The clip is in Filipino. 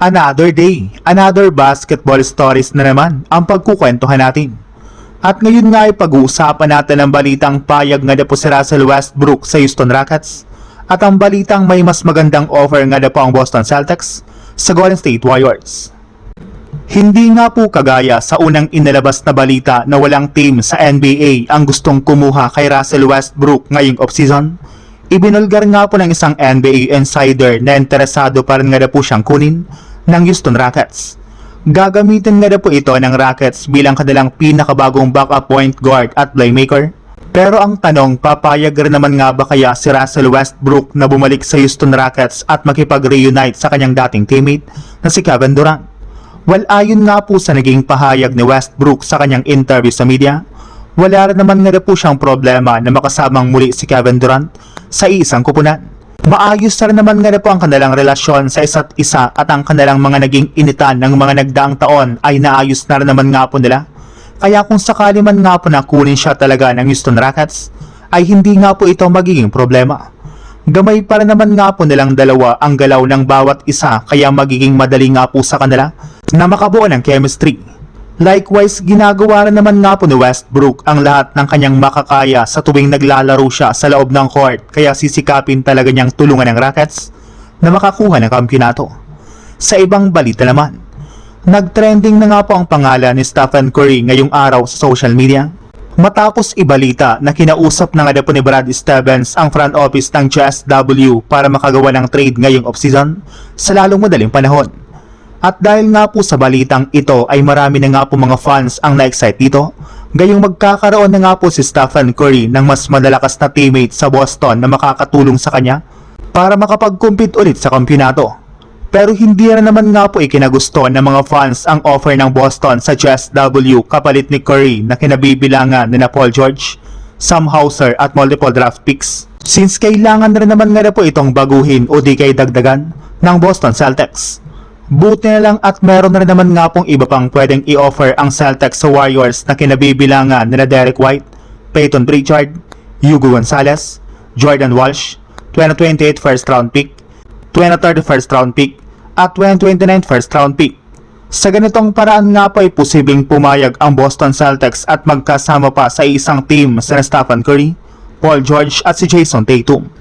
Another day, another basketball stories na naman ang pagkukwentuhan natin. At ngayon nga ay pag-uusapan natin ang balitang payag nga na po si Russell Westbrook sa Houston Rockets at ang balitang may mas magandang offer nga na po ang Boston Celtics sa Golden State Warriors. Hindi nga po kagaya sa unang inilabas na balita na walang team sa NBA ang gustong kumuha kay Russell Westbrook ngayong offseason. Ibinulgar nga po ng isang NBA insider na interesado pa rin nga na po siyang kunin ng Houston Rockets. Gagamitin nga na po ito ng Rockets bilang kanilang pinakabagong backup point guard at playmaker. Pero ang tanong, papayag rin naman nga ba kaya si Russell Westbrook na bumalik sa Houston Rockets at makipag-reunite sa kanyang dating teammate na si Kevin Durant? Well, ayon nga po sa naging pahayag ni Westbrook sa kanyang interview sa media, wala rin naman nga po siyang problema na makasamang muli si Kevin Durant sa isang kupunan. Maayos na rin naman nga po ang kanilang relasyon sa isa't isa at ang kanilang mga naging initan ng mga nagdaang taon ay naayos na rin naman nga po nila. Kaya kung sakali man nga po na kunin siya talaga ng Houston Rockets, ay hindi nga po ito magiging problema. Gamay pa rin naman nga po nilang dalawa ang galaw ng bawat isa kaya magiging madali nga po sa kanila na makabuo ng chemistry. Likewise, ginagawa rin naman nga po ni Westbrook ang lahat ng kanyang makakaya sa tuwing naglalaro siya sa loob ng court kaya sisikapin talaga niyang tulungan ng Rockets na makakuha ng kampyonato. Sa ibang balita naman, nagtrending na nga po ang pangalan ni Stephen Curry ngayong araw sa social media matapos ibalita na kinausap na nga po ni Brad Stevens ang front office ng GSW para makagawa ng trade ngayong offseason sa lalong madaling panahon. At dahil nga po sa balitang ito ay marami na nga po mga fans ang na-excite dito, gayong magkakaroon na nga po si Stephen Curry ng mas malalakas na teammate sa Boston na makakatulong sa kanya para makapag-compete ulit sa kampyonato. Pero hindi rin naman nga po ikinagusto ng mga fans ang offer ng Boston sa GSW kapalit ni Curry na kinabibilangan ni Paul George, Sam Hauser at multiple draft picks. Since kailangan rin naman nga po itong baguhin o di kay dagdagan ng Boston Celtics. Buti na lang at meron na rin naman nga pong iba pang pwedeng i-offer ang Celtics sa Warriors na kinabibilangan nila Derek White, Peyton Pritchard, Hugo Gonzalez, Jordan Walsh, 2028 first round pick, 2030 first round pick, at 2029 first round pick. Sa ganitong paraan nga po ay posibleng pumayag ang Boston Celtics at magkasama pa sa isang team sina Stephen Curry, Paul George at si Jason Tatum.